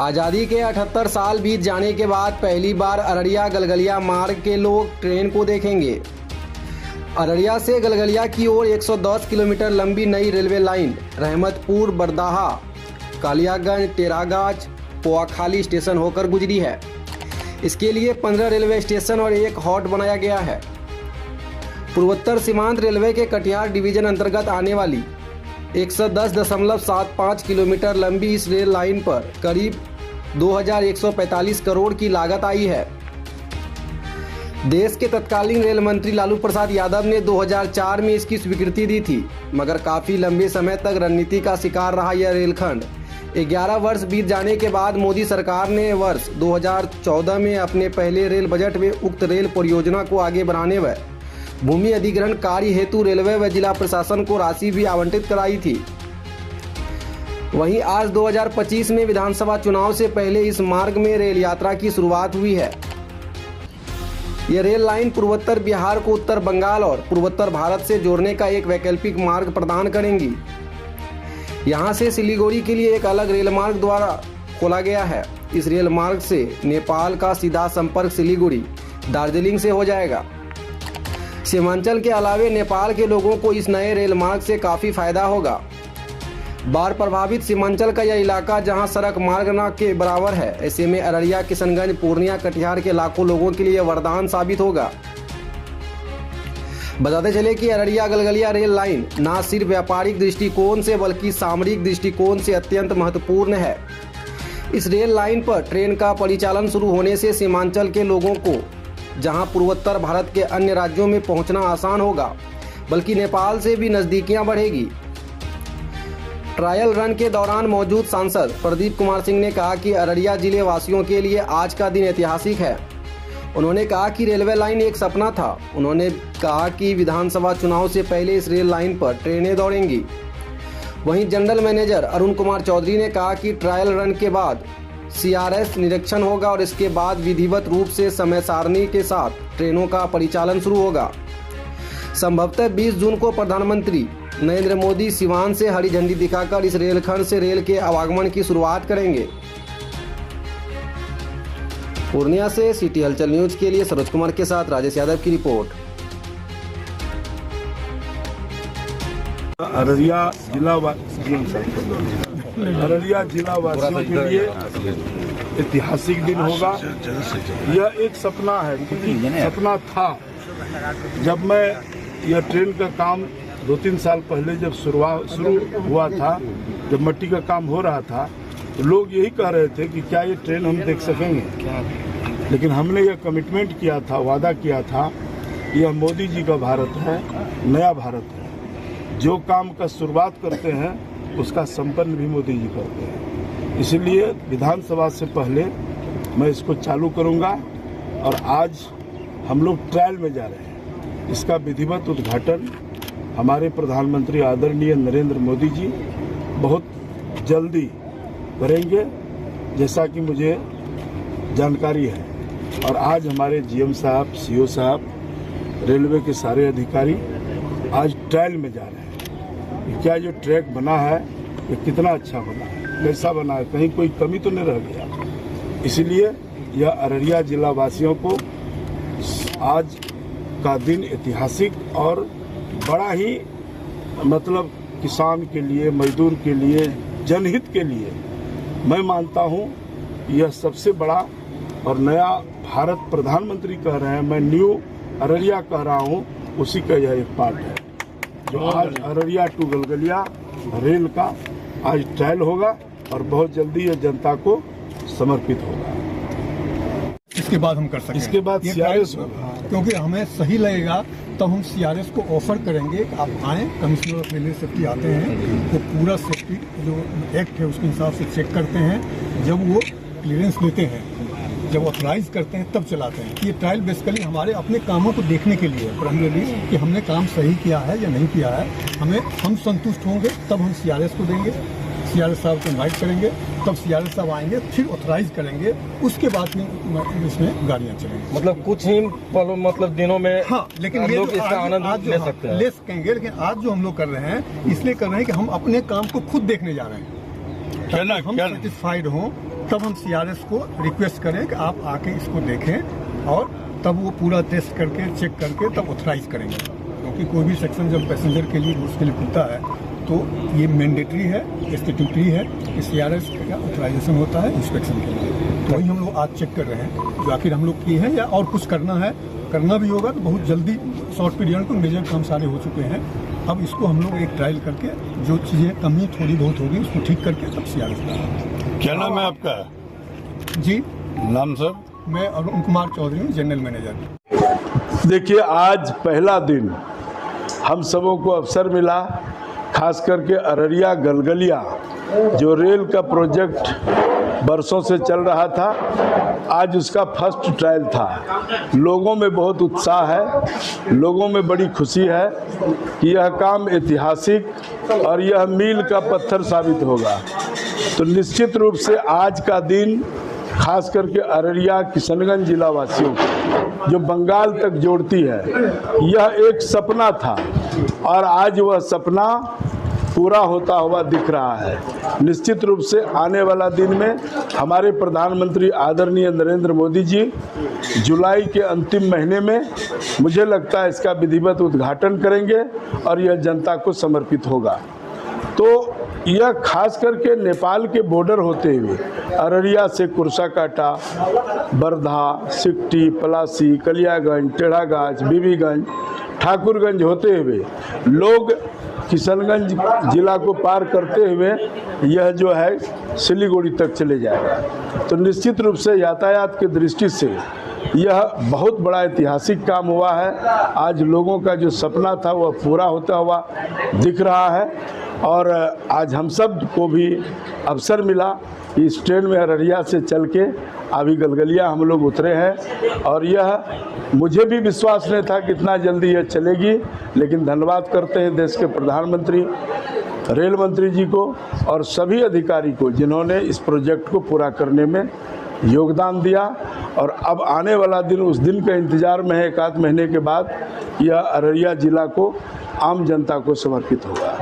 आज़ादी के 78 साल बीत जाने के बाद पहली बार अररिया गलगलिया मार्ग के लोग ट्रेन को देखेंगे। अररिया से गलगलिया की ओर 110 किलोमीटर लंबी नई railway line Rahmatpur, Bardaha, Kaliaganj, Teragachh, Poakhali station होकर गुजरी है। इसके लिए 15 रेलवे स्टेशन और एक हॉट बनाया गया है। पूर्वोत्तर सीमांत रेलवे के कटिहार डिवीजन अंतर्गत आने वाली 110.75 किलोमीटर लंबी इस रेल लाइन पर करीब 2145 करोड़ की लागत आई है। देश के तत्कालीन रेल मंत्री लालू प्रसाद यादव ने 2004 में इसकी स्वीकृति दी थी, मगर काफी लंबे समय तक रणनीति का शिकार रहा यह रेलखंड। 11 वर्ष बीत जाने के बाद मोदी सरकार ने वर्ष 2014 में अपने पहले रेल बजट में उक्त रेल परियोजना को आगे बढ़ाने व भूमि अधिग्रहण कार्य हेतु रेलवे व जिला प्रशासन को राशि भी आवंटित कराई थी। वहीं आज 2025 में विधानसभा चुनाव से पहले इस मार्ग में रेल यात्रा की शुरुआत हुई है। यह रेल लाइन पूर्वोत्तर बिहार को उत्तर बंगाल और पूर्वोत्तर भारत से जोड़ने का एक वैकल्पिक मार्ग प्रदान करेंगी। यहां से सिलीगुड़ी के लिए एक अलग रेल मार्ग द्वारा खोला गया है। इस रेल मार्ग से नेपाल का सीधा संपर्क सिलीगुड़ी, दार्जिलिंग से हो जाएगा। सीमांचल के अलावे नेपाल के लोगों को इस नए रेल मार्ग से काफ़ी फायदा होगा। बाढ़ प्रभावित सीमांचल का यह इलाका जहां सड़क मार्ग न के बराबर है, ऐसे में अररिया, किशनगंज, पूर्णिया, कटिहार के लाखों लोगों के लिए वरदान साबित होगा। बताते चले कि अररिया गलगलिया रेल लाइन न सिर्फ व्यापारिक दृष्टिकोण से बल्कि सामरिक दृष्टिकोण से अत्यंत महत्वपूर्ण है। इस रेल लाइन पर ट्रेन का परिचालन शुरू होने से सीमांचल के लोगों को जहां पूर्वोत्तर भारत के अन्य राज्यों में पहुंचना आसान होगा, बल्कि नेपाल से भी नजदीकियां बढ़ेगी। ट्रायल रन के दौरान मौजूद सांसद प्रदीप कुमार सिंह ने कहा कि अररिया जिले वासियों के लिए आज का दिन ऐतिहासिक है। उन्होंने कहा कि रेलवे लाइन एक सपना था। उन्होंने कहा कि विधानसभा चुनाव से पहले इस रेल लाइन पर ट्रेनें दौड़ेंगी। वहीं जनरल मैनेजर अरुण कुमार चौधरी ने कहा कि ट्रायल रन के बाद CRS निरीक्षण होगा और इसके बाद विधिवत रूप से समय सारणी के साथ ट्रेनों का परिचालन शुरू होगा। संभवतः 20 जून को प्रधानमंत्री नरेंद्र मोदी सिवान से हरी झंडी दिखाकर इस रेलखंड से रेल के आवागमन की शुरुआत करेंगे। पूर्णिया से सिटी हलचल न्यूज के लिए सरोज कुमार के साथ राजेश यादव की रिपोर्ट। अररिया जिला वासियों के लिए ऐतिहासिक दिन होगा। यह एक सपना है, सपना था। जब मैं यह ट्रेन का काम 2-3 साल पहले जब शुरू हुआ था, जब मिट्टी का काम हो रहा था, तो लोग यही कह रहे थे कि क्या ये ट्रेन हम देख सकेंगे। लेकिन हमने यह कमिटमेंट किया था, वादा किया था, यह मोदी जी का भारत है, नया भारत है। जो काम का शुरुआत करते हैं उसका संपन्न भी मोदी जी करते हैं। इसलिए विधानसभा से पहले मैं इसको चालू करूंगा और आज हम लोग ट्रायल में जा रहे हैं। इसका विधिवत उद्घाटन हमारे प्रधानमंत्री आदरणीय नरेंद्र मोदी जी बहुत जल्दी करेंगे, जैसा कि मुझे जानकारी है। और आज हमारे GM साहब, CO साहब, रेलवे के सारे अधिकारी आज ट्रायल में जा रहे हैं। क्या जो ट्रैक बना है ये कितना अच्छा बना है, कैसा बना है, कहीं कोई कमी तो नहीं रह गया। इसलिए यह अररिया जिला वासियों को आज का दिन ऐतिहासिक और बड़ा ही मतलब किसान के लिए, मजदूर के लिए, जनहित के लिए मैं मानता हूँ यह सबसे बड़ा और नया भारत प्रधानमंत्री कह रहे हैं, मैं न्यू अररिया कह रहा हूँ, उसी का यह एक पार्ट है जो आज अररिया टू गलगलिया रेल का आज ट्रायल होगा और बहुत जल्दी यह जनता को समर्पित होगा। इसके बाद हम कर सकते हैं, इसके बाद CRS होगा, क्योंकि हमें सही लगेगा तब हम CRS को ऑफर करेंगे कि आप आएँ। कमिश्नर ऑफ रेलवे सेफ्टी आते हैं, वो पूरा सेफ्टी जो एक्ट है उसके हिसाब से चेक करते हैं। जब वो क्लियरेंस देते हैं, जब ऑथराइज करते हैं, तब चलाते हैं। ये ट्रायल बेसिकली हमारे अपने कामों को देखने के लिए प्राइमरीली कि हमने काम सही किया है या नहीं किया है। हम संतुष्ट होंगे तब हम CRS को देंगे, CRS साहब को इन्वाइट करेंगे, तब CRS साहब आएंगे, फिर ऑथराइज करेंगे, उसके बाद में इसमें गाड़ियाँ चलेंगी। मतलब कुछ ही मतलब दिनों में हाँ, लेकिन हम ये लोग इसका आनंद ले सकते हैं, ले सकेंगे। लेकिन आज जो हम लोग कर रहे हैं इसलिए कर रहे हैं कि हम अपने काम को खुद देखने जा रहे हैं, हम सेटिस्फाइड हों तब हम CRS को रिक्वेस्ट करें कि आप आके इसको देखें और तब वो पूरा टेस्ट करके चेक करके तब ऑथराइज करेंगे, क्योंकि कोई भी सेक्शन जब पैसेंजर के लिए उसके लिए खुलता है तो ये मैंडेटरी है, स्टैट्यूटरी है कि CRS का ऑथराइजेशन होता है इंस्पेक्शन के लिए। तो वही हम लोग आज चेक कर रहे हैं जो आखिर हम लोग किए हैं या और कुछ करना भी होगा तो बहुत जल्दी शॉर्ट पीरियड में मेजर काम सारे हो चुके हैं। अब इसको हम लोग एक ट्रायल करके जो चीज़ें कमी थोड़ी बहुत होगी उसको ठीक करके तब CRS का। क्या नाम है आपका? जी नाम सर? मैं अरुण कुमार चौधरी हूँ, जनरल मैनेजर। देखिए, आज पहला दिन हम सबों को अवसर मिला, खास करके अररिया गलगलिया जो रेल का प्रोजेक्ट बरसों से चल रहा था, आज उसका फर्स्ट ट्रायल था। लोगों में बहुत उत्साह है, लोगों में बड़ी खुशी है कि यह काम ऐतिहासिक और यह मील का पत्थर साबित होगा। तो निश्चित रूप से आज का दिन खास करके अररिया किशनगंज जिला वासियों को जो बंगाल तक जोड़ती है, यह एक सपना था और आज वह सपना पूरा होता हुआ दिख रहा है। निश्चित रूप से आने वाला दिन में हमारे प्रधानमंत्री आदरणीय नरेंद्र मोदी जी जुलाई के अंतिम महीने में मुझे लगता है इसका विधिवत उद्घाटन करेंगे और यह जनता को समर्पित होगा। तो यह खास करके नेपाल के बॉर्डर होते हुए अररिया से कुर्साकाटा, बरधा, सिकटी, पलासी, कलियागंज, टेढ़ागाछ, बीबीगंज, ठाकुरगंज होते हुए लोग किशनगंज जिला को पार करते हुए यह जो है सिलीगुड़ी तक चले जाएगा। तो निश्चित रूप से यातायात की दृष्टि से यह बहुत बड़ा ऐतिहासिक काम हुआ है। आज लोगों का जो सपना था वह पूरा होता हुआ दिख रहा है और आज हम सब को भी अवसर मिला इस ट्रेन में अररिया से चल के अभी गलगलिया हम लोग उतरे हैं और यह मुझे भी विश्वास नहीं था कि इतना जल्दी यह चलेगी, लेकिन धन्यवाद करते हैं देश के प्रधानमंत्री, रेल मंत्री जी को और सभी अधिकारी को जिन्होंने इस प्रोजेक्ट को पूरा करने में योगदान दिया। और अब आने वाला दिन उस दिन का इंतज़ार में है, 1 आध महीने के बाद यह अररिया जिला को आम जनता को समर्पित होगा।